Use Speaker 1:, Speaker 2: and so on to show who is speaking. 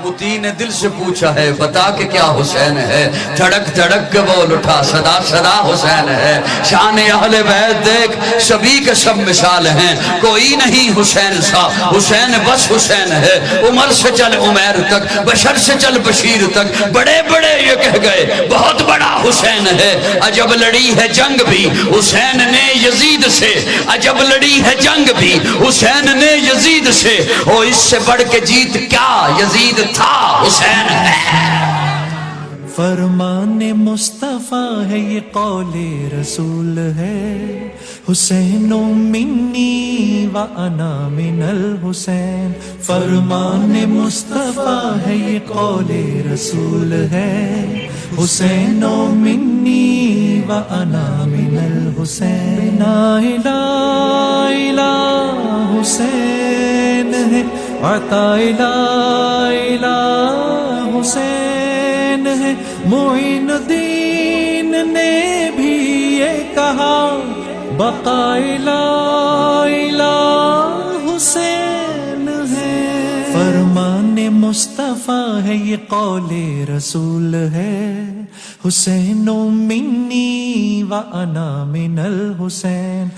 Speaker 1: متی نے دل سے پوچھا ہے بتا کہ کیا حسین ہے، دھڑک دھڑک کے بول اٹھا صدا صدا حسین ہے۔ شان اہل بیت دیکھ سبھی کے سب مثال ہیں، کوئی نہیں حسین سا، حسین بس حسین ہے۔ عمر سے چل عمیر تک، بشر سے چل بشیر تک، بڑے بڑے یہ کہہ گئے بہت بڑا حسین ہے۔ عجب لڑی ہے جنگ بھی حسین نے یزید سے، عجب لڑی ہے جنگ بھی حسین نے یزید سے، او اس سے بڑھ کے جیت کیا یزید تھا حسین ہے۔
Speaker 2: فرمان مصطفیٰ ہے یہ قول رسول ہے، حسین منی و انا من الحسین۔ فرمان مصطفیٰ ہے یہ قول رسول ہے، حسین منی و انا من الحسین۔ لا الہ الا حسین ہے، عطا لا الہ حسین ہے۔ معین الدین نے بھی یہ کہا بقا لا الہ حسین ہے۔ فرمان مصطفیٰ ہے یہ قول رسول ہے، حسین منی و انا من الحسین۔